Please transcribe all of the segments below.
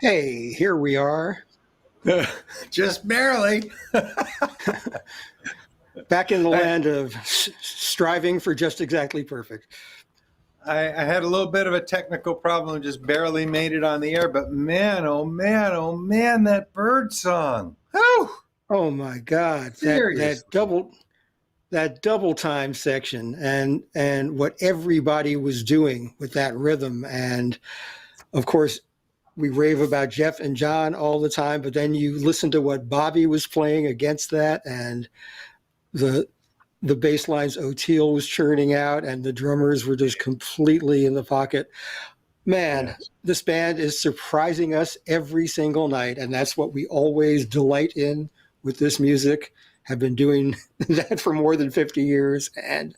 Hey, here we are. Just barely. Back in the land of striving for just exactly perfect. I had a little bit of a technical problem, just barely made it on the air, but man, oh man, oh man, that bird song. Whew! Oh my God. That double time section and what everybody was doing with that rhythm. And of course, we rave about Jeff and John all the time, but then you listen to what Bobby was playing against that, and the bass lines O'Teal was churning out, and the drummers were just completely in the pocket. Man, yes. This band is surprising us every single night, and that's what we always delight in with this music. Have been doing that for more than 50 years, and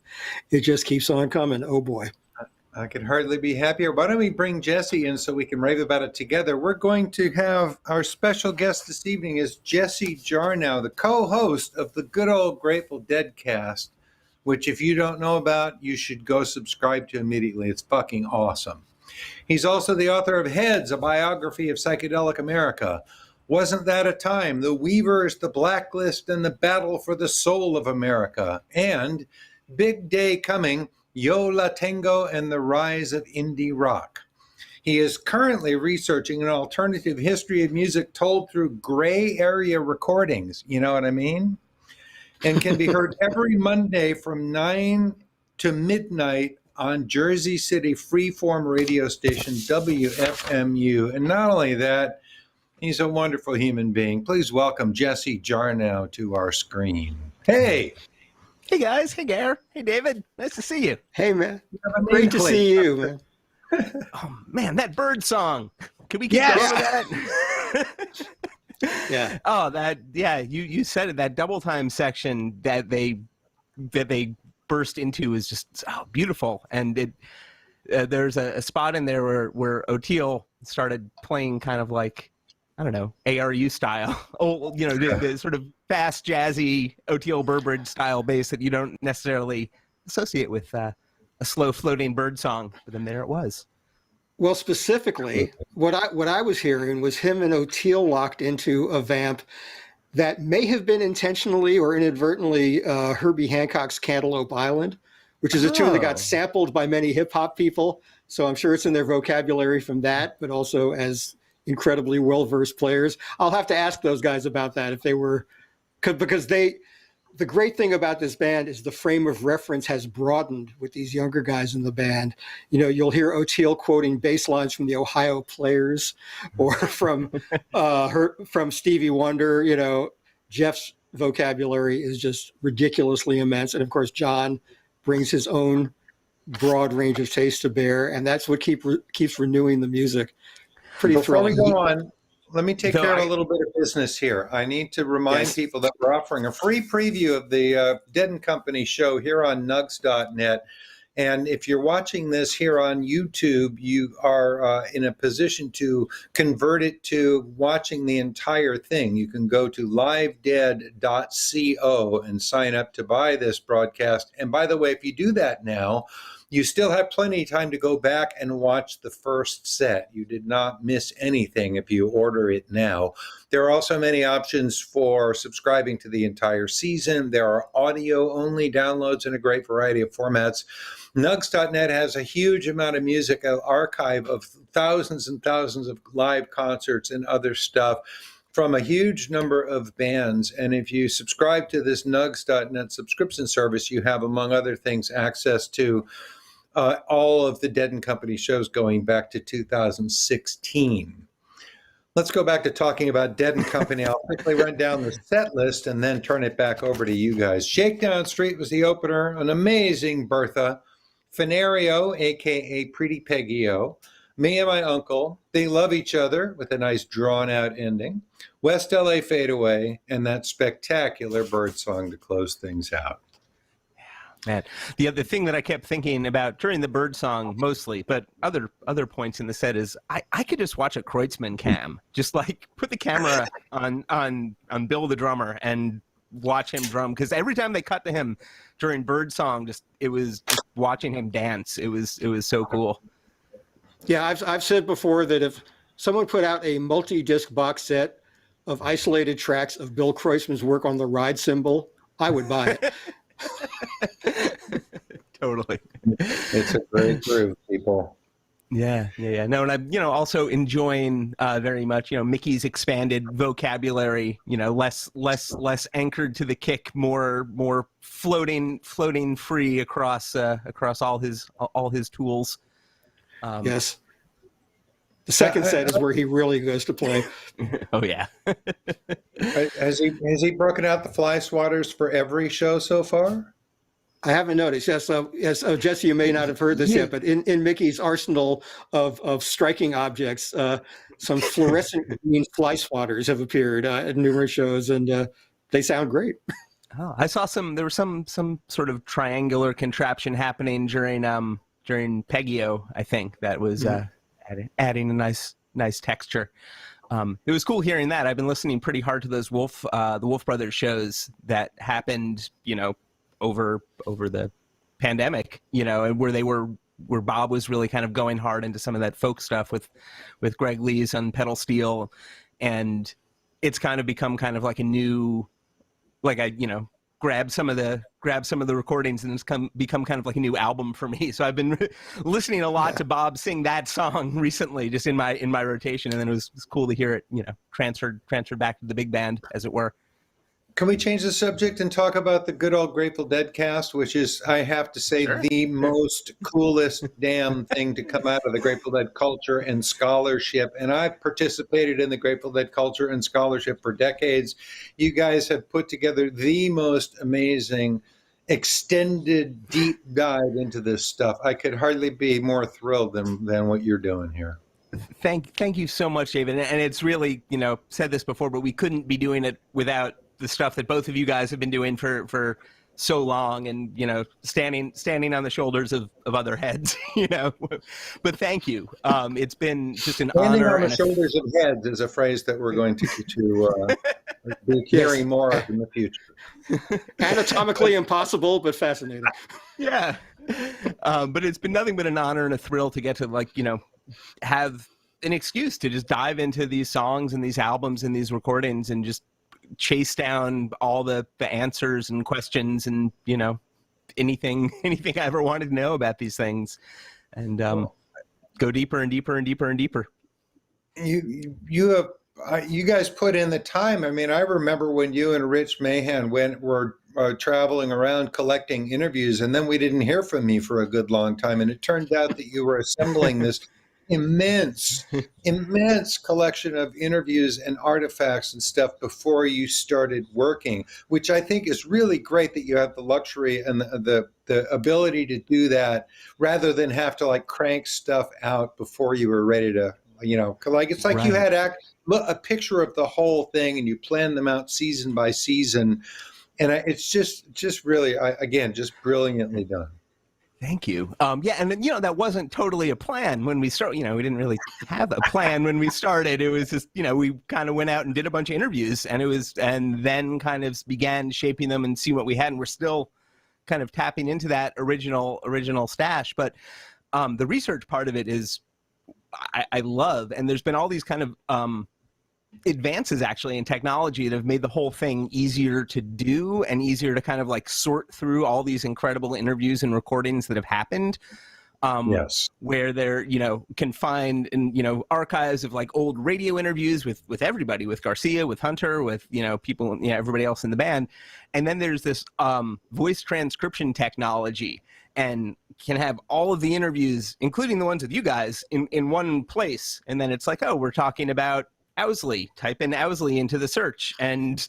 it just keeps on coming. Oh boy. I could hardly be happier. Why don't we bring Jesse in so we can rave about it together? We're going to have our special guest this evening is Jesse Jarnow, the co-host of the good old Grateful Dead cast, which if you don't know about, you should go subscribe to immediately. It's fucking awesome. He's also the author of Heads, a biography of psychedelic America. Wasn't That a Time? The Weavers, the Blacklist, and the Battle for the Soul of America. And Big Day Coming, Yo La Tengo and the Rise of Indie Rock. He is currently researching an alternative history of music told through gray area recordings, you know what I mean? And can be heard every Monday from 9 to midnight on Jersey City freeform radio station WFMU. And not only that, he's a wonderful human being. Please welcome Jesse Jarnow to our screen. Hey! Hey guys, hey Gare, hey David, nice to see you. Hey man, great to see you, man. Oh man, that bird song. Can we get going with that? Yeah. Oh, you said it. That double time section that they burst into is just beautiful, and it there's a spot in there where O'Teal started playing kind of like, I don't know, ARU style. Oh, you know, the sort of fast, jazzy O'Teal Burbridge style bass that you don't necessarily associate with a slow floating bird song. But then there it was. Well, specifically, what I was hearing was him and O'Teal locked into a vamp that may have been intentionally or inadvertently Herbie Hancock's Cantaloupe Island, which is a tune that got sampled by many hip hop people. So I'm sure it's in their vocabulary from that, but also as incredibly well-versed players. I'll have to ask those guys about that if they were, because the great thing about this band is the frame of reference has broadened with these younger guys in the band. You know, you'll hear O'Teal quoting bass lines from the Ohio Players or from Stevie Wonder. You know, Jeff's vocabulary is just ridiculously immense. And of course, John brings his own broad range of taste to bear. And that's what keeps renewing the music. Before we go on, let me take care of a little bit of business here. I need to remind people that we're offering a free preview of the Dead and Company show here on nugs.net. And if you're watching this here on YouTube, you are in a position to convert it to watching the entire thing. You can go to livedead.co and sign up to buy this broadcast. And by the way, if you do that now, you still have plenty of time to go back and watch the first set. You did not miss anything if you order it now. There are also many options for subscribing to the entire season. There are audio-only downloads in a great variety of formats. Nugs.net has a huge amount of music, an archive of thousands and thousands of live concerts and other stuff from a huge number of bands. And if you subscribe to this Nugs.net subscription service, you have, among other things, access to all of the Dead and Company shows going back to 2016. Let's go back to talking about Dead and Company. I'll quickly run down the set list and then turn it back over to you guys. Shakedown Street was the opener, an amazing Bertha. Fenario, a.k.a. Pretty Peggy-O. Me and My Uncle, They Love Each Other, with a nice drawn-out ending. West LA Fadeaway, and that spectacular bird song to close things out. Man, the other thing that I kept thinking about during the bird song mostly, but other points in the set is I could just watch a Kreutzmann cam, just like put the camera on Bill the drummer and watch him drum, because every time they cut to him during bird song, it was just watching him dance. It was so cool. Yeah, I've said before that if someone put out a multi-disc box set of isolated tracks of Bill Kreuzman's work on the ride cymbal, I would buy it. Totally. It's a great group, people. Yeah. No, and I'm, also enjoying very much, Mickey's expanded vocabulary, less anchored to the kick, more floating free across all his tools. Yes. The second set is where he really goes to play. Oh yeah. Has he broken out the fly swatters for every show so far? I haven't noticed. Yes, Jesse, you may not have heard this yet, but in Mickey's arsenal of striking objects, some fluorescent green fly swatters have appeared at numerous shows, and they sound great. Oh, I saw there was some sort of triangular contraption happening during Peggio, I think, that was adding a nice texture. It was cool hearing that. I've been listening pretty hard to those the Wolf Brothers shows that happened, over the pandemic, and where Bob was really kind of going hard into some of that folk stuff with Greg Lee's on pedal steel, and it's kind of become kind of like a new, like I grab some of the recordings, and it's become kind of like a new album for me. So I've been listening a lot to Bob sing that song recently, just in my rotation, and then it was cool to hear it transferred back to the big band, as it were. Can we change the subject and talk about the good old Grateful Dead cast, which is, I have to say, the most coolest damn thing to come out of the Grateful Dead culture and scholarship. And I've participated in the Grateful Dead culture and scholarship for decades. You guys have put together the most amazing, extended, deep dive into this stuff. I could hardly be more thrilled than what you're doing here. Thank you so much, David. And it's really, said this before, but we couldn't be doing it without the stuff that both of you guys have been doing for so long, and standing on the shoulders of other heads, but thank you. It's been just an standing honor. On the shoulders of heads is a phrase that we're going to be hearing more of in the future. Anatomically impossible, but fascinating. Yeah. But it's been nothing but an honor and a thrill to get to have an excuse to just dive into these songs and these albums and these recordings and just chase down all the answers and questions and anything I ever wanted to know about these things, and go deeper and deeper and deeper and deeper. You guys put in the time. I mean, I remember when you and Rich Mahan were traveling around collecting interviews, and then we didn't hear from you for a good long time, and it turned out that you were assembling this immense collection of interviews and artifacts and stuff before you started working, which I think is really great that you have the luxury and the ability to do that rather than have to crank stuff out before you were ready to, it's like you had a picture of the whole thing and you planned them out season by season. And it's just really, again, just brilliantly done. Thank you. Yeah, and that wasn't totally a plan when we started. We didn't really have a plan when we started. It was just, we kind of went out and did a bunch of interviews, and then kind of began shaping them and see what we had. And we're still kind of tapping into that original stash. But the research part of it is I love, and there's been all these kind of advances actually in technology that have made the whole thing easier to do and easier to kind of sort through all these incredible interviews and recordings that have happened. Yes. Where they're, can find in, archives of old radio interviews with everybody, with Garcia, with Hunter, with, people, everybody else in the band. And then there's this voice transcription technology, and can have all of the interviews, including the ones with you guys, in one place. And then it's we're talking about Owsley. Type in Owsley into the search, and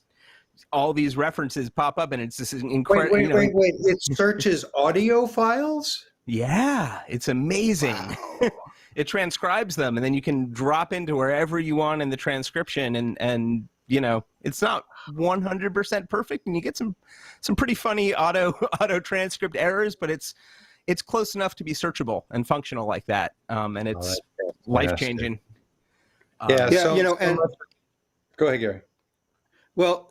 all these references pop up, and it's this incredible. Wait! It searches audio files. Yeah, it's amazing. Wow. It transcribes them, and then you can drop into wherever you want in the transcription, and it's not 100% perfect, and you get some pretty funny auto transcript errors, but it's close enough to be searchable and functional like that, and it's life-changing. And go ahead, Gary. Well,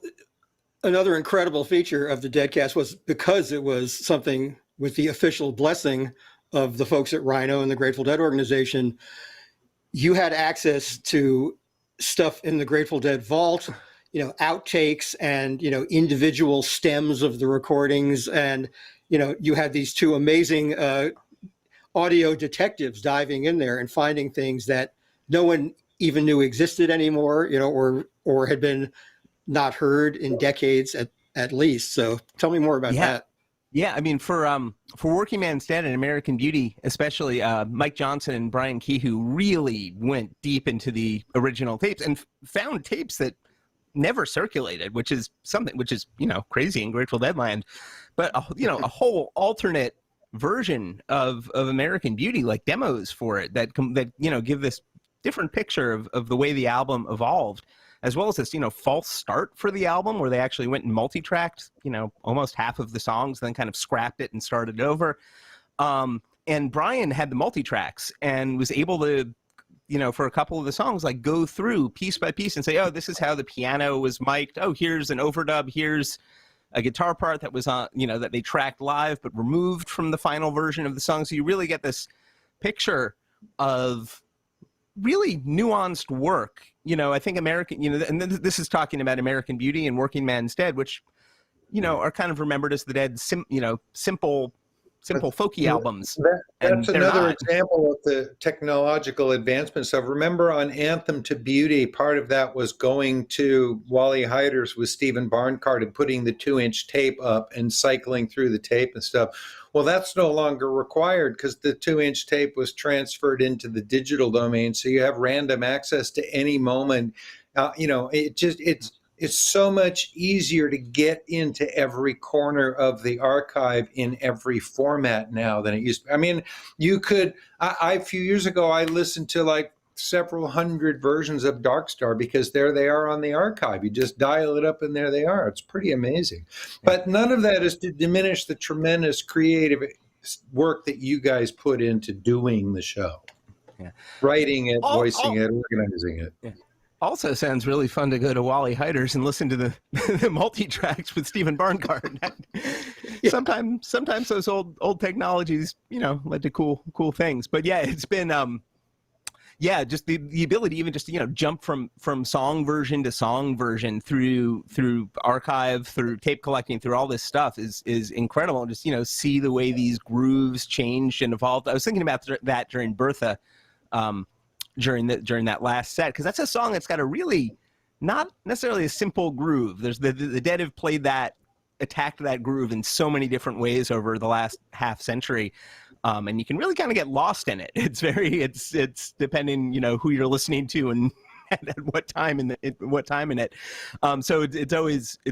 another incredible feature of the Deadcast was because it was something with the official blessing of the folks at Rhino and the Grateful Dead organization. you had access to stuff in the Grateful Dead vault, outtakes and, individual stems of the recordings. And, you had these two amazing audio detectives diving in there and finding things that no one even knew existed anymore, or had been not heard in decades at least. So tell me more about that. Yeah, I mean, for Working Man's Dead and American Beauty, especially, Mike Johnson and Brian Kehoe really went deep into the original tapes and found tapes that never circulated, which is crazy in Grateful Dead land. But a whole alternate version of American Beauty, like demos for it that give this different picture of the way the album evolved, as well as this, false start for the album where they actually went and multi-tracked, almost half of the songs, then kind of scrapped it and started over. And Brian had the multi-tracks and was able to, for a couple of the songs, like go through piece by piece and say, oh, this is how the piano was mic'd. Oh, here's an overdub. Here's a guitar part that was on, that they tracked live but removed from the final version of the song. So you really get this picture of really nuanced work. I think American, and this is talking about American Beauty and Working Man's Dead, which, are kind of remembered as the Dead's simple folky albums. That's another example of the technological advancements. So remember on Anthem to Beauty, part of that was going to Wally Heider's with Stephen Barncart and putting the 2-inch tape up and cycling through the tape and stuff. Well, that's no longer required because the 2-inch tape was transferred into the digital domain. So you have random access to any moment. It's so much easier to get into every corner of the archive in every format now than it used to be. I mean, you could, a few years ago, I listened to like several hundred versions of Dark Star because there they are on the archive. You just dial it up and there they are. It's pretty amazing. But none of that is to diminish the tremendous creative work that you guys put into doing the show. Yeah. Writing it, voicing it, organizing it. Yeah. Also sounds really fun to go to Wally Heider's and listen to the multi-tracks with Stephen Barncart. Sometimes those old technologies, led to cool things. But yeah, it's been just the ability even just to jump from song version to song version through archive, through tape collecting, through all this stuff is incredible. And just see the way these grooves changed and evolved. I was thinking about that during Bertha. During that last set, because that's a song that's got a really not necessarily a simple groove. There's the Dead have attacked that groove in so many different ways over the last half century, and you can really kind of get lost in it. It's depending who you're listening to and at what time in it. So it's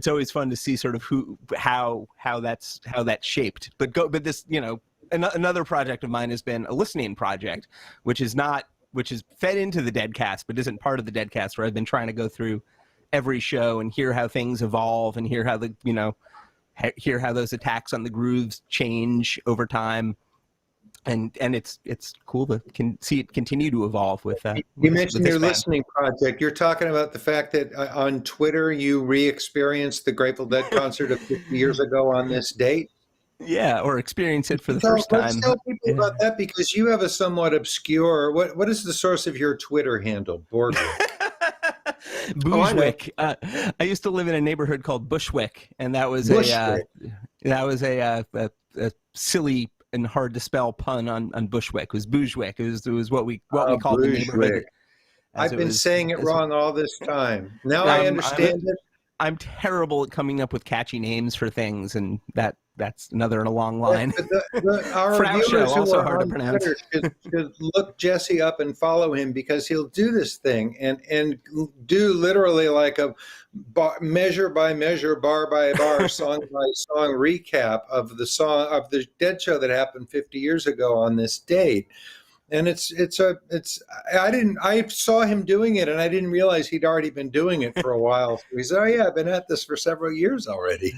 always fun to see sort of how that's shaped. But this another project of mine has been a listening project, which is fed into the Deadcast, but isn't part of the Deadcast, where I've been trying to go through every show and hear how things evolve and hear how hear how those attacks on the grooves change over time. And it's cool to see it continue to evolve with that. You mentioned your listening project. You're talking about the fact that on Twitter you re-experienced the Grateful Dead concert of 50 years ago on this date. Yeah, or experience it for the first time. Let's tell people about that, because you have a somewhat obscure. What is the source of your Twitter handle, Borgwick? Bushwick. I used to live in a neighborhood called Bushwick, and that was a silly and hard to spell pun on Bushwick. It was Bushwick. It was what we called the neighborhood. I've been saying it wrong all this time. Now I understand it. I'm terrible at coming up with catchy names for things, and that's another in a long line. Our viewers who are hard to pronounce should look Jesse up and follow him, because he'll do this thing and do literally like a measure by measure, bar by bar, song by song recap of the Dead show that happened 50 years ago on this date. And I saw him doing it, and I didn't realize he'd already been doing it for a while. So he said, "Oh yeah, I've been at this for several years already."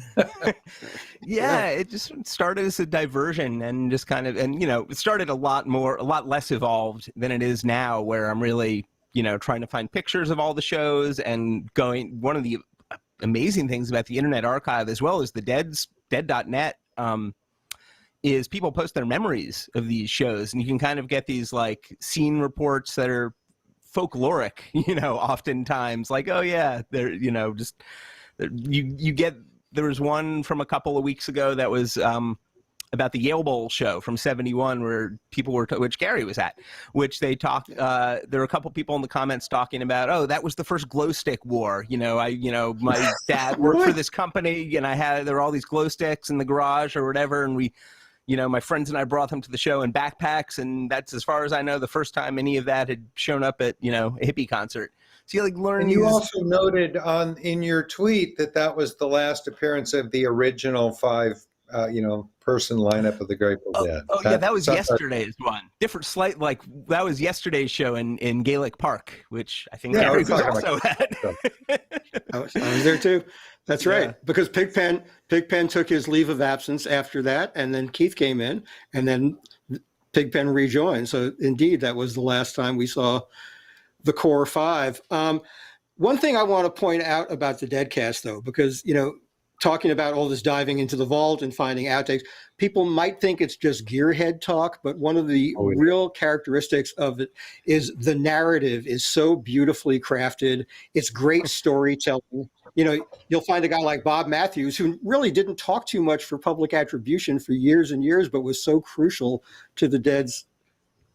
Yeah, it just started as a diversion, and just kind of, it started a lot less evolved than it is now, where I'm really, trying to find pictures of all the shows and going. One of the amazing things about the Internet Archive, as well as the dead.net, is people post their memories of these shows, and you can kind of get these like scene reports that are folkloric, oftentimes like, oh yeah, they're, just you get, there was one from a couple of weeks ago that was about the Yale Bowl show from '71, where people were, which Gary was at, which they talked. There were a couple people in the comments talking about, oh, that was the first glow stick war. My dad worked for this company, and there were all these glow sticks in the garage or whatever, and we, my friends and I brought them to the show in backpacks, and that's, as far as I know, the first time any of that had shown up at a hippie concert. So you learn. And you also noted in your tweet that was the last appearance of the original 5 person lineup of the Grateful Dead. Yeah, that was yesterday's one. Different slight, that was yesterday's show in Gaelic Park, which I think Gary was also at. I was there too. That's right. Yeah. Because Pigpen took his leave of absence after that, and then Keith came in, and then Pigpen rejoined. So indeed, that was the last time we saw the core 5. One thing I want to point out about the Deadcast, though, because, talking about all this diving into the vault and finding outtakes, people might think it's just gearhead talk, but one of the real characteristics of it is the narrative is so beautifully crafted. It's great storytelling. You'll find a guy like Bob Matthews, who really didn't talk too much for public attribution for years and years, but was so crucial to the Dead's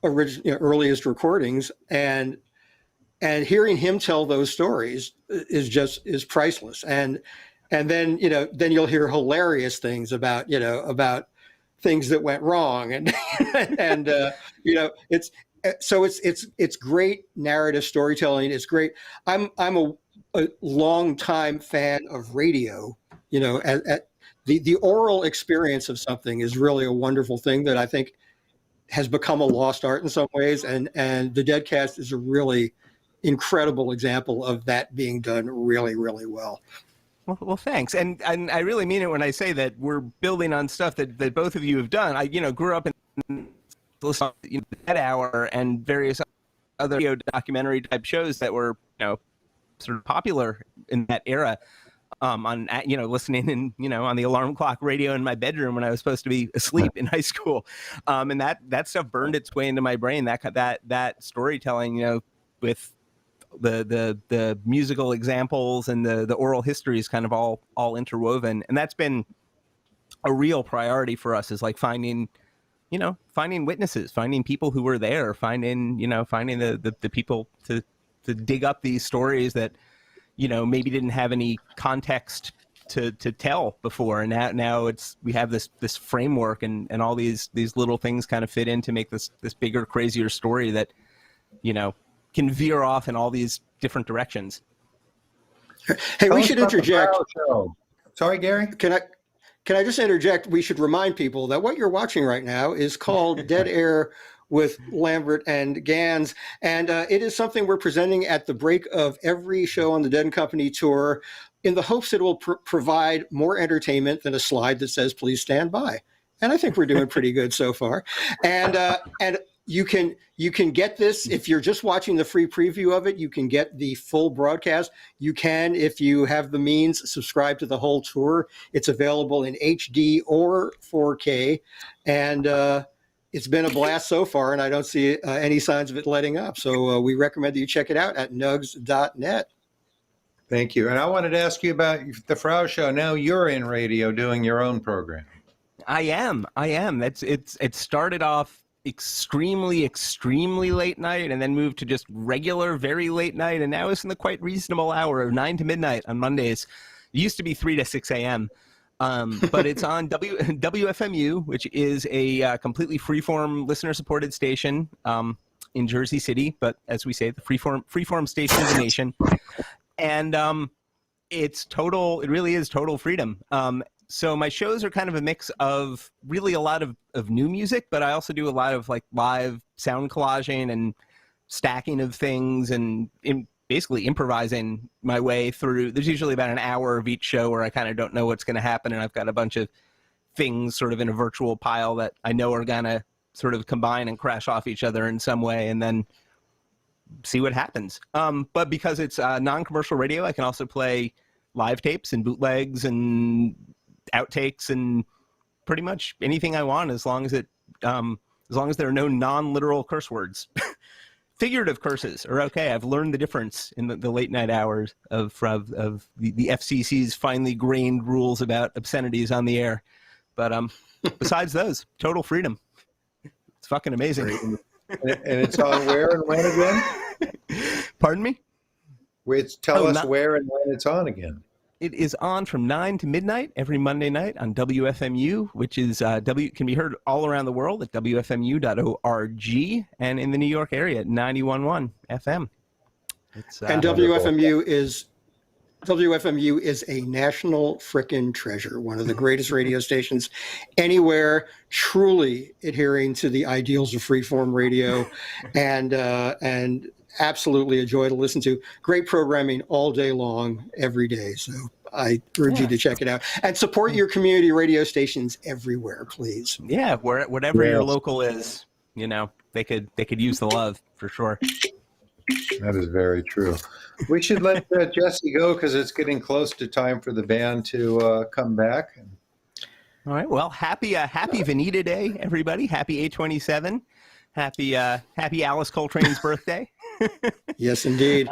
earliest recordings. And hearing him tell those stories is priceless. And then, then you'll hear hilarious things about things that went wrong. And, it's great narrative storytelling. It's great. I'm a long time fan of radio, the oral experience of something is really a wonderful thing that I think has become a lost art in some ways. And the Deadcast is a really incredible example of that being done really, really well. Well, thanks. And I really mean it when I say that we're building on stuff that both of you have done. I, grew up in Dead Hour and various other video documentary type shows that were, sort of popular in that era. On listening in, on the alarm clock radio in my bedroom when I was supposed to be asleep in high school. And that stuff burned its way into my brain. That storytelling, with the musical examples and the oral histories kind of all interwoven, and that's been a real priority for us, is finding witnesses, finding people who were there, finding the people to dig up these stories that maybe didn't have any context to tell before, and now we have this framework and all these little things kind of fit in to make this bigger, crazier story that can veer off in all these different directions. Hey, we should interject. Sorry, Gary? Can I just interject? We should remind people that what you're watching right now is called Dead Air with Lambert and Gans, and it is something we're presenting at the break of every show on the Dead & Company tour, in the hopes it will provide more entertainment than a slide that says "Please stand by." And I think we're doing pretty good so far. And you can get this if you're just watching the free preview of it. You can get the full broadcast. You can, if you have the means, subscribe to the whole tour. It's available in HD or 4K, and it's been a blast so far, and I don't see any signs of it letting up. So we recommend that you check it out at nugs.net. Thank you. And I wanted to ask you about the Frau Show. Now you're in radio doing your own program. I am. It started off extremely late night, and then moved to just regular, very late night, and now it's in the quite reasonable hour of 9 to midnight on Mondays. It used to be 3 to 6 a.m. But it's on WFMU, which is a completely freeform, listener-supported station in Jersey City. But as we say, the freeform station of the nation, and it really is total freedom. So my shows are kind of a mix of really a lot of new music, but I also do a lot of live sound collaging and stacking of things, and basically improvising my way through. There's usually about an hour of each show where I kind of don't know what's going to happen, and I've got a bunch of things sort of in a virtual pile that I know are going to sort of combine and crash off each other in some way, and then see what happens. But because it's non-commercial radio, I can also play live tapes and bootlegs and outtakes and pretty much anything I want, as long as there are no non-literal curse words. figurative curses are okay. I've learned the difference in the late night hours of the FCC's finely grained rules about obscenities on the air. But besides those, total freedom. It's fucking amazing. And it's on where and when again? Pardon me? Tell us where and when it's on again. It is on from 9 to midnight every Monday night on WFMU, which is can be heard all around the world at WFMU.org, and in the New York area at 91.1 FM. And WFMU is a national frickin' treasure, one of the greatest radio stations anywhere, truly adhering to the ideals of freeform radio, and absolutely a joy to listen to. Great programming all day long, every day. So I urge you to check it out and support your community radio stations everywhere, please. Yeah, whatever your local is, they could use the love for sure. That is very true. We should let Jesse go because it's getting close to time for the band to come back. All right. Well, happy Vanita Day, everybody. Happy A27. Happy Alice Coltrane's birthday. Yes, indeed.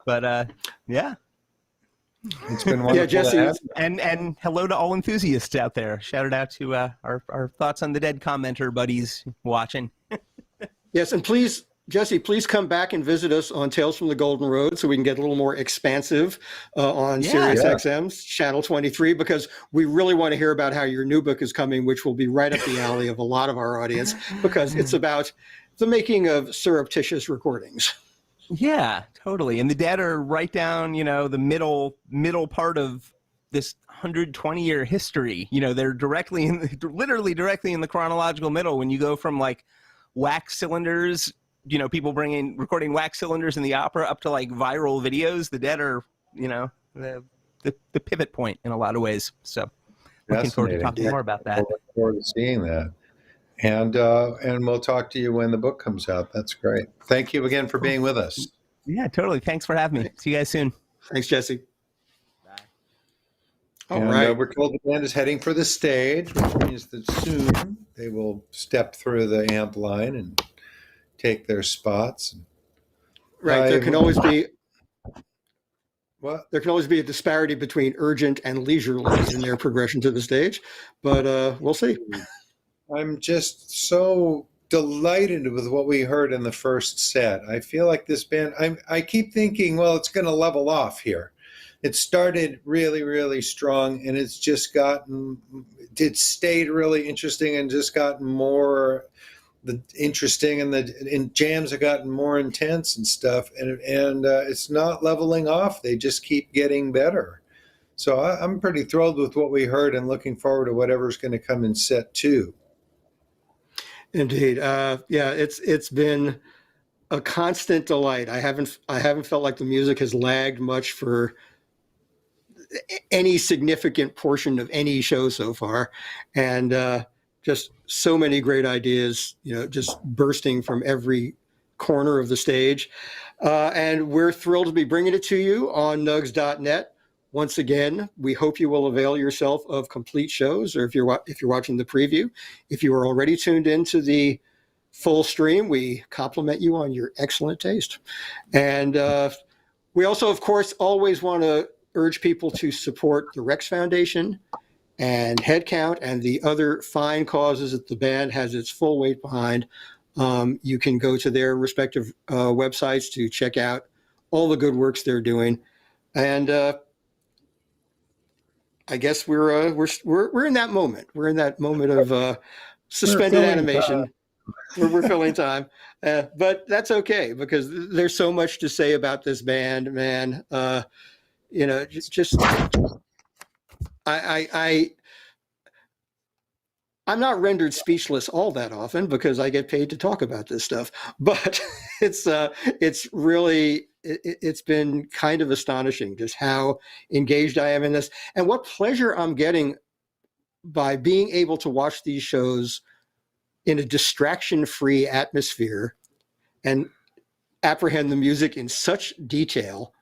Yeah. It's been wonderful. Yeah, Jesse. And hello to all enthusiasts out there. Shout it out to our Thoughts on the Dead commenter buddies watching. Yes, and please, Jesse, please come back and visit us on Tales from the Golden Road so we can get a little more expansive on Sirius XM's Channel 23, because we really want to hear about how your new book is coming, which will be right up the alley of a lot of our audience, because it's about the making of surreptitious recordings. Yeah, totally. And the Dead are right down, the middle part of this 120-year history. They're literally directly in the chronological middle when you go from like wax cylinders, people recording wax cylinders in the opera up to like viral videos. The Dead are, the pivot point in a lot of ways. So looking forward to talking more about that. We'll look forward to seeing that. And we'll talk to you when the book comes out. That's great. Thank you again for being with us. Yeah, totally. Thanks for having me. See you guys soon. Thanks, Jesse. Bye. All right. We're told the band is heading for the stage, which means that soon they will step through the amp line and take their spots. Right. There can always be What? There can always be a disparity between urgent and leisurely in their progression to the stage, but we'll see. I'm just so delighted with what we heard in the first set. I feel like this band, I keep thinking, well, it's going to level off here. It started really, really strong, and it stayed really interesting and just gotten more interesting, and jams have gotten more intense and stuff, and it's not leveling off. They just keep getting better. So I'm pretty thrilled with what we heard and looking forward to whatever's going to come in set 2. Indeed. It's been a constant delight. I haven't felt like the music has lagged much for any significant portion of any show so far. And just so many great ideas, just bursting from every corner of the stage. And we're thrilled to be bringing it to you on nugs.net. Once again, we hope you will avail yourself of complete shows, or if you're watching the preview. If you are already tuned into the full stream, we compliment you on your excellent taste. And we also, of course, always want to urge people to support the Rex Foundation and Headcount and the other fine causes that the band has its full weight behind. You can go to their respective websites to check out all the good works they're doing. And I guess we're in that moment. We're in that moment of suspended animation. We're filling time, but that's okay, because there's so much to say about this band, man. I'm not rendered speechless all that often because I get paid to talk about this stuff, but it's really. It's been kind of astonishing just how engaged I am in this, and what pleasure I'm getting by being able to watch these shows in a distraction-free atmosphere and apprehend the music in such detail,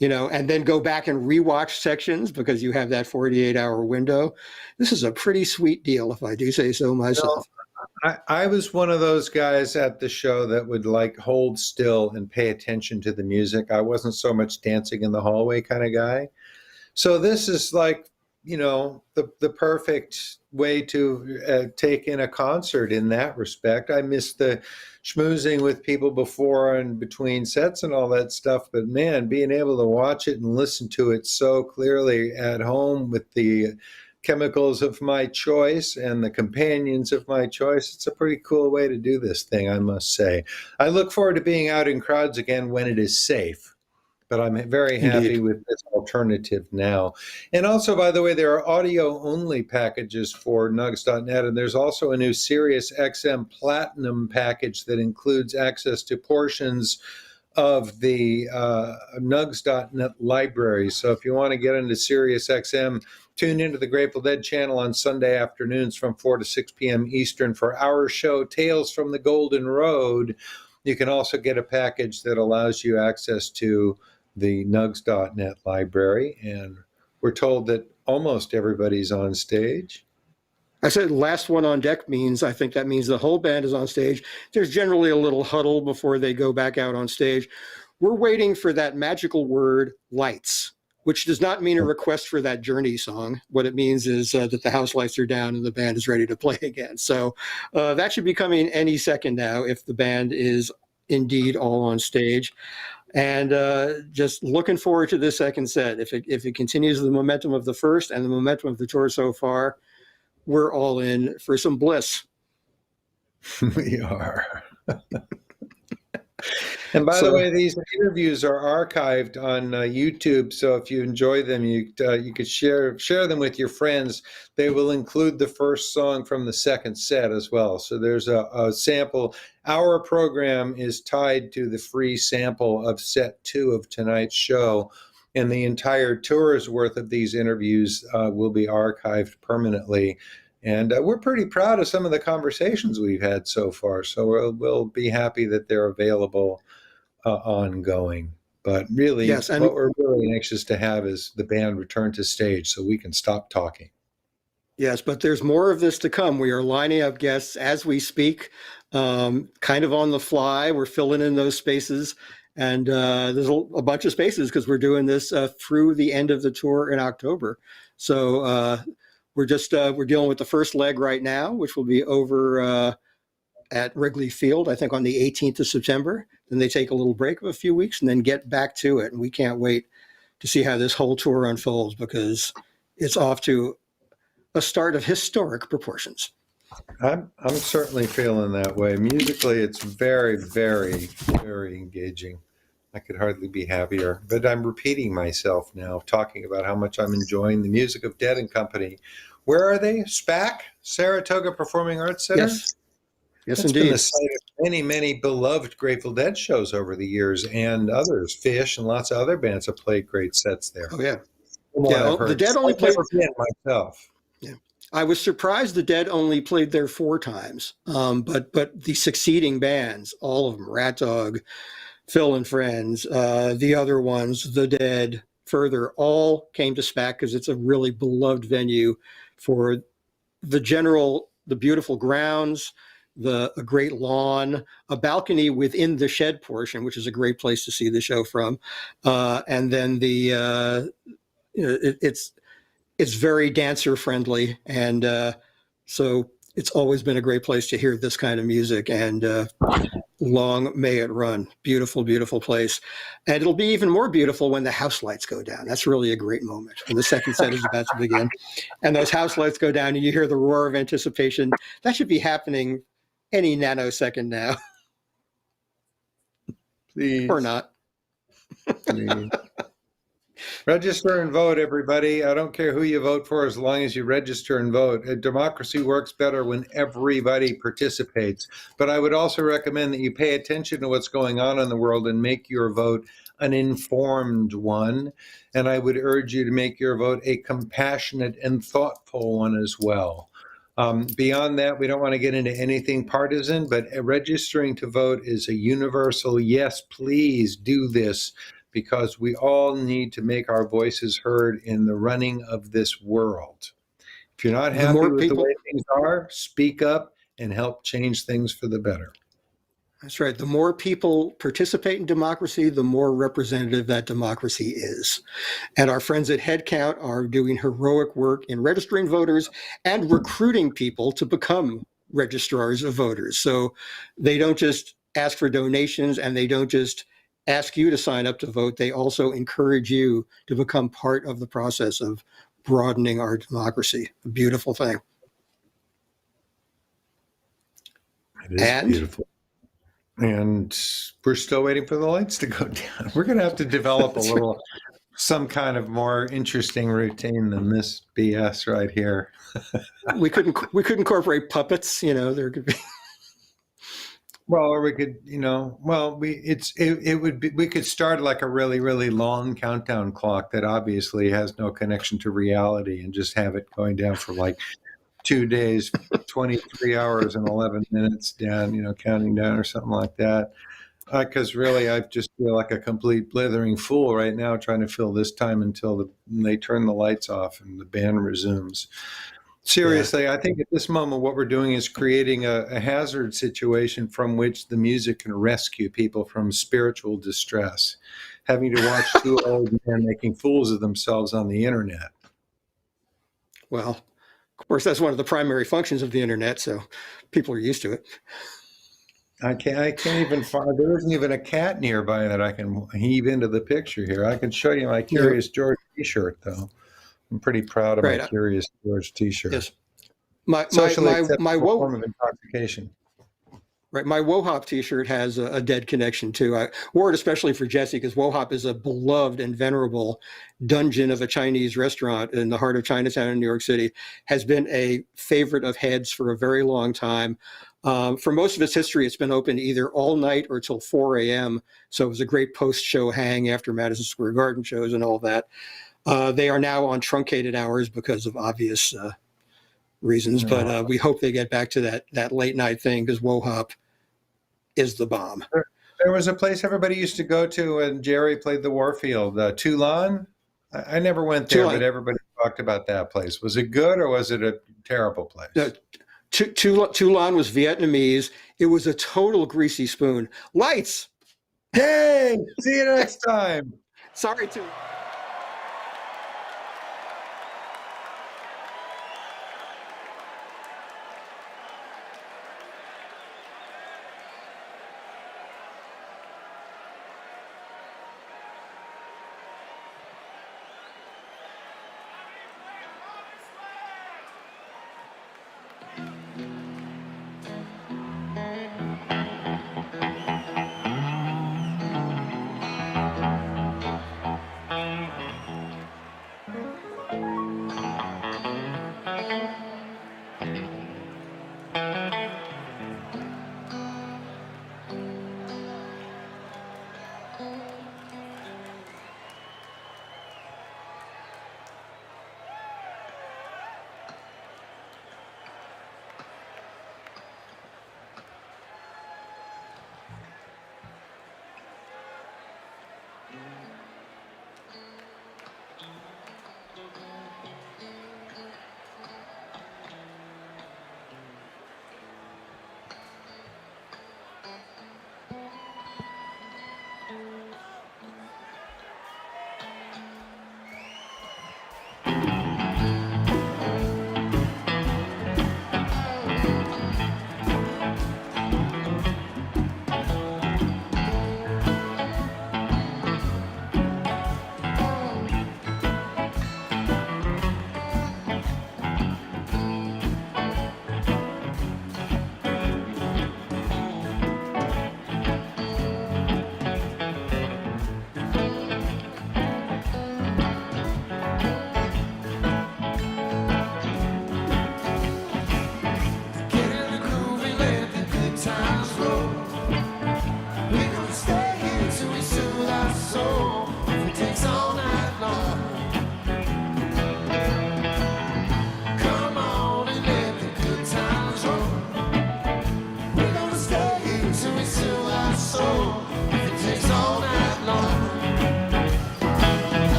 and then go back and rewatch sections because you have that 48-hour window. This is a pretty sweet deal, if I do say so myself. I was one of those guys at the show that would like hold still and pay attention to the music. I wasn't so much dancing in the hallway kind of guy. So this is like, the perfect way to take in a concert in that respect. I missed the schmoozing with people before and between sets and all that stuff, but man, being able to watch it and listen to it so clearly at home with the chemicals of my choice and the companions of my choice, it's a pretty cool way to do this thing, I must say. I look forward to being out in crowds again when it is safe. But I'm very happy Indeed. with this alternative now. And also, by the way, there are audio-only packages for nugs.net, and there's also a new Sirius XM Platinum package that includes access to portions of the nugs.net library. So if you want to get into Sirius XM, tune into the Grateful Dead channel on Sunday afternoons from 4 to 6 p.m. Eastern for our show, Tales from the Golden Road. You can also get a package that allows you access to the nugs.net library, and we're told that almost everybody's on stage. I said last one on deck I think that means the whole band is on stage. There's generally a little huddle before they go back out on stage. We're waiting for that magical word, lights, which does not mean a request for that Journey song. What it means is that the house lights are down and the band is ready to play again. So that should be coming any second now if the band is indeed all on stage. And just looking forward to this second set. If it continues the momentum of the first and the momentum of the tour so far, we're all in for some bliss. We are. And by the way, these interviews are archived on YouTube. So if you enjoy them, you could share them with your friends. They will include the first song from the second set as well. So there's a sample. Our program is tied to the free sample of set 2 of tonight's show. And the entire tour's worth of these interviews will be archived permanently. And we're pretty proud of some of the conversations we've had so far. So we'll be happy that they're available ongoing. But really, yes, and what we're really anxious to have is the band return to stage so we can stop talking. Yes, but there's more of this to come. We are lining up guests as we speak, kind of on the fly. We're filling in those spaces. And there's a bunch of spaces because we're doing this through the end of the tour in October. So we're dealing with the first leg right now, which will be over at Wrigley Field, I think on the 18th of September. Then they take a little break of a few weeks and then get back to it. And we can't wait to see how this whole tour unfolds because it's off to a start of historic proportions. I'm certainly feeling that way. Musically, it's very, very, very engaging. I could hardly be happier. But I'm repeating myself now, talking about how much I'm enjoying the music of Dead and Company. Where are they? SPAC, Saratoga Performing Arts Center? Yes. Yes, That's indeed. been the site of many, many beloved Grateful Dead shows over the years, and others. Fish and lots of other bands have played great sets there. Oh, yeah. Yeah, the Dead only played. I've never been myself. Yeah. I was surprised the Dead only played there 4 times. But the succeeding bands, all of them, Rat Dog, Phil and Friends, the other ones, The Dead, Further, all came to SPAC because it's a really beloved venue for the beautiful grounds, a great lawn, a balcony within the shed portion, which is a great place to see the show from. And then it's very dancer friendly. And so it's always been a great place to hear this kind of music, and long may it run. Beautiful, beautiful place. And it'll be even more beautiful when the house lights go down. That's really a great moment when the second set is about to begin. And those house lights go down and you hear the roar of anticipation. That should be happening any nanosecond now. Please. Or not. Please. Register and vote, everybody. I don't care who you vote for as long as you register and vote. Democracy works better when everybody participates. But I would also recommend that you pay attention to what's going on in the world and make your vote an informed one. And I would urge you to make your vote a compassionate and thoughtful one as well. Beyond that, we don't want to get into anything partisan, but registering to vote is a universal, yes, please do this, because we all need to make our voices heard in the running of this world. If you're not happy with the way things are, speak up and help change things for the better. That's right. The more people participate in democracy, the more representative that democracy is. And our friends at Headcount are doing heroic work in registering voters and recruiting people to become registrars of voters. So they don't just ask for donations and they don't just ask you to sign up to vote. They also encourage you to become part of the process of broadening our democracy. A beautiful thing. It is beautiful. And we're still waiting for the lights to go down. We're going to have to develop some kind of more interesting routine than this BS right here. we could incorporate puppets, there could be. Well, or we could, we could start like a really, really long countdown clock that obviously has no connection to reality and just have it going down for like 2 days, 23 hours and 11 minutes down, counting down or something like that. Because really, I just feel like a complete blithering fool right now trying to fill this time until they turn the lights off and the band resumes. Seriously, I think at this moment what we're doing is creating a hazard situation from which the music can rescue people from spiritual distress, having to watch two old men making fools of themselves on the internet. Well, of course, that's one of the primary functions of the internet, so people are used to it. I can't even find, there isn't even a cat nearby that I can heave into the picture here. I can show you my Curious George t-shirt, though. I'm pretty proud of my Curious George t-shirt. Yes. My form of intoxication. Right. My WoHop t-shirt has a dead connection too. I wore it especially for Jesse because WoHop is a beloved and venerable dungeon of a Chinese restaurant in the heart of Chinatown in New York City, has been a favorite of Heads for a very long time. For most of its history, it's been open either all night or till 4 a.m. So it was a great post-show hang after Madison Square Garden shows and all that. They are now on truncated hours because of obvious reasons, but we hope they get back to that late night thing because WoHop is the bomb. There was a place everybody used to go to when Jerry played the Warfield, Toulon. I never went there, but everybody talked about that place. Was it good or was it a terrible place? Toulon was Vietnamese. It was a total greasy spoon. Lights! Hey, see you next time. Sorry to...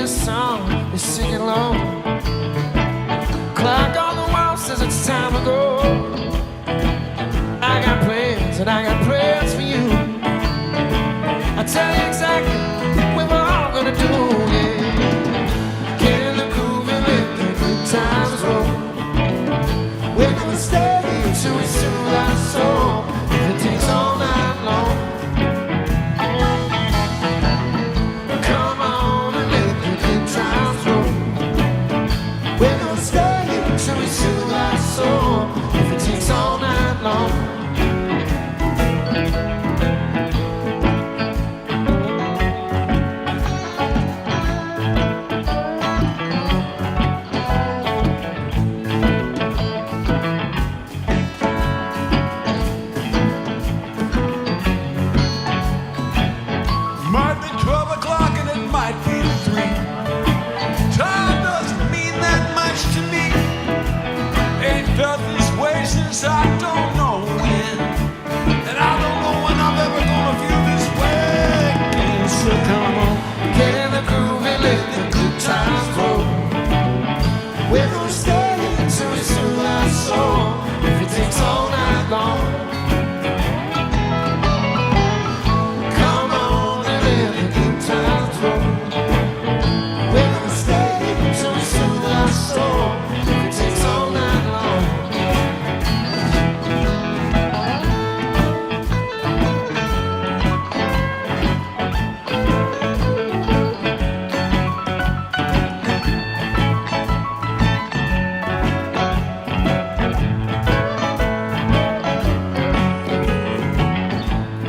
Song is singing along. Clock on the wall says it's time. time ago. I got plans and I got prayers for you. I tell you exactly what we're all gonna do, yeah. Get in the groove and let the good times roll. We're gonna stay here till we soothe our soul. If it takes all night long. Come on and let the good times roll. We're gonna stay here till we soothe our soul. If it takes all night long. Might be 12 o'clock and it might be 3. Time doesn't mean that much to me. Ain't felt this way since I don't know when. And I don't know when I'm ever gonna feel this way again. So come on, Get in the groove and let the good times roll. We're gonna stay here till we soothe our soul. If it takes all night long. Come on and let the good times roll. We're gonna stay here till we soothe our soul. If it takes all night long.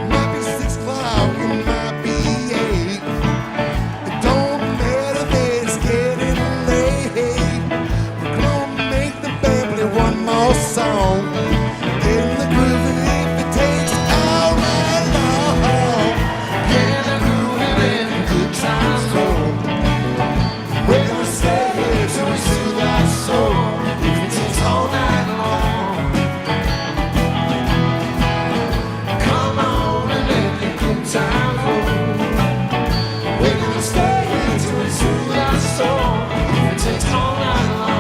might be 6 o'clock, it might be 8. It don't matter that it's getting late. We're gonna make the band play one more song. Get in the groove and if it takes all night long. Get in the groove and let the good times roll. We're gonna stay here till we soothe our soul. If it takes all night long. Come on and let the good times roll. We're gonna stay here till we soothe our soul. If it takes all night long.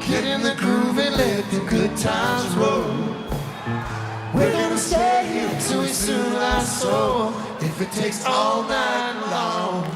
Get in the groove and let the good times roll. We're gonna stay here till we soothe our soul. If it takes all night long.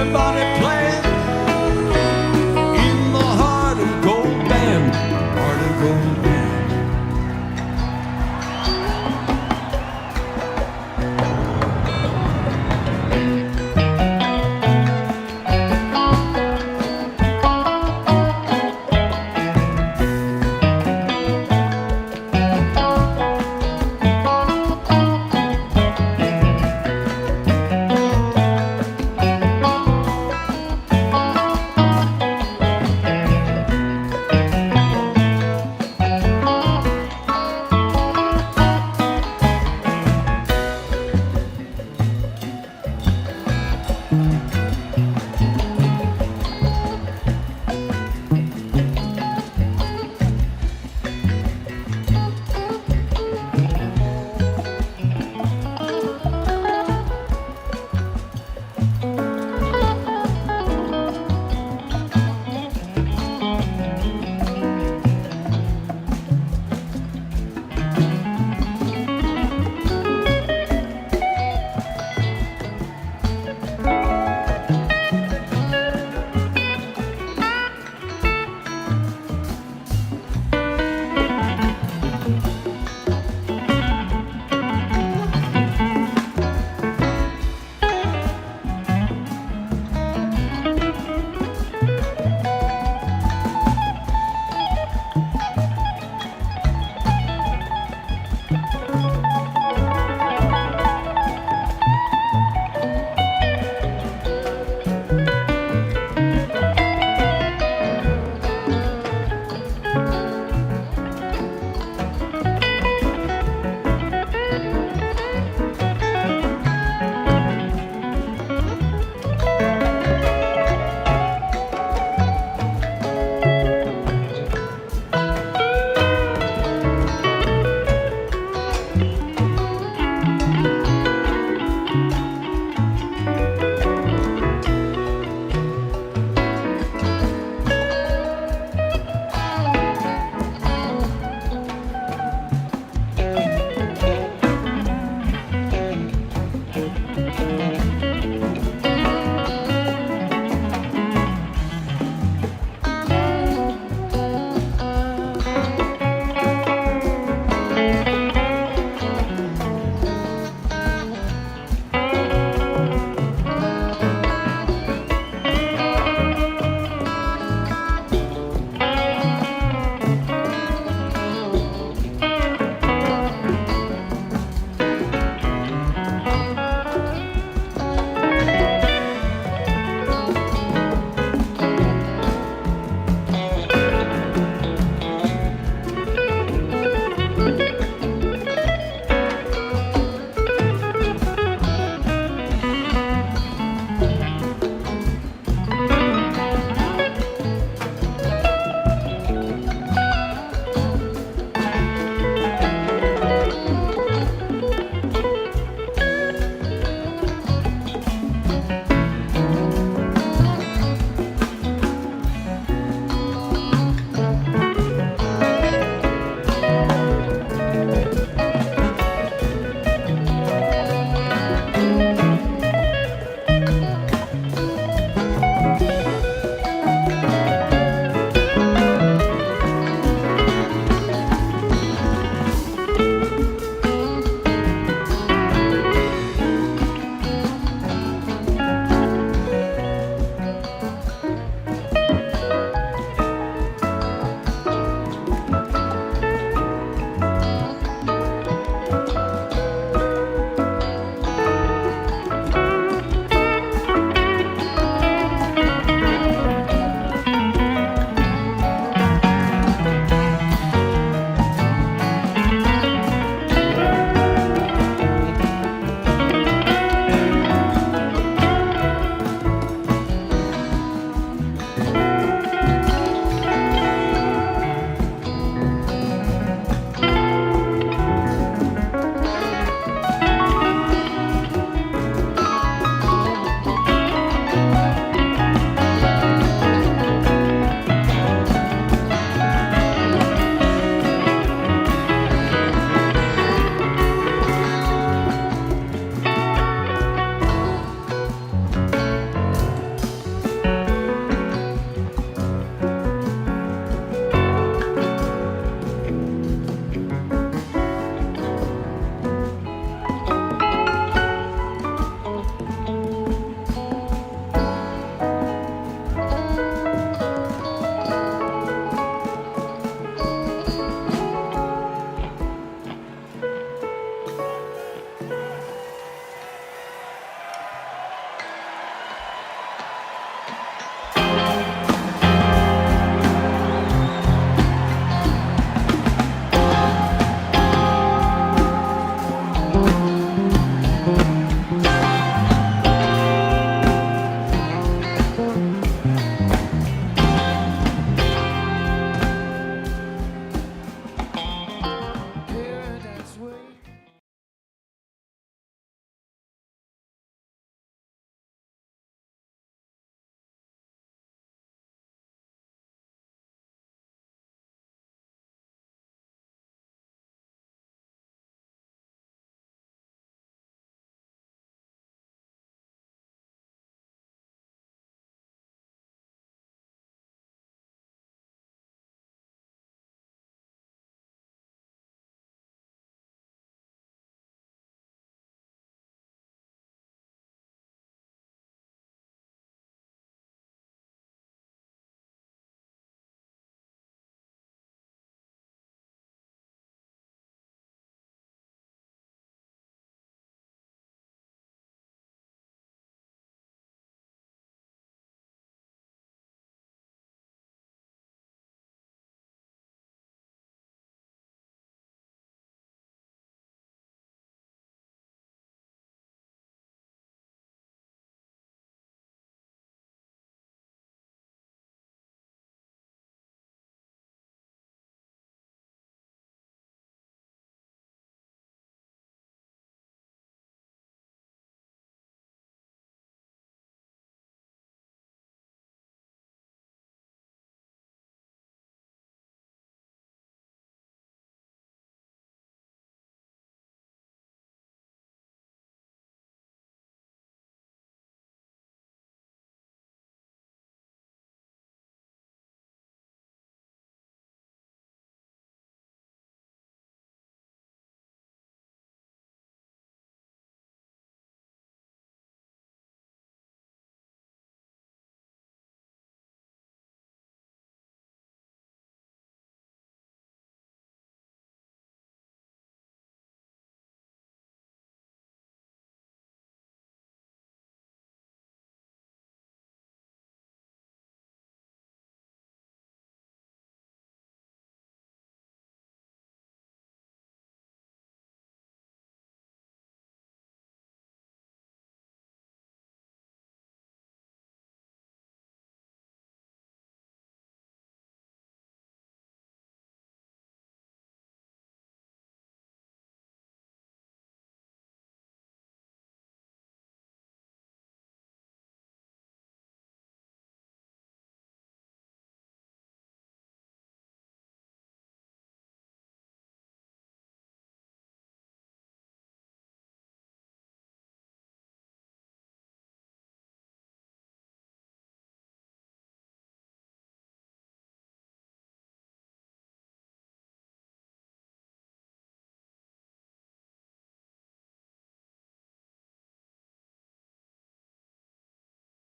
everybody playing in the heart of gold band, heart of gold band.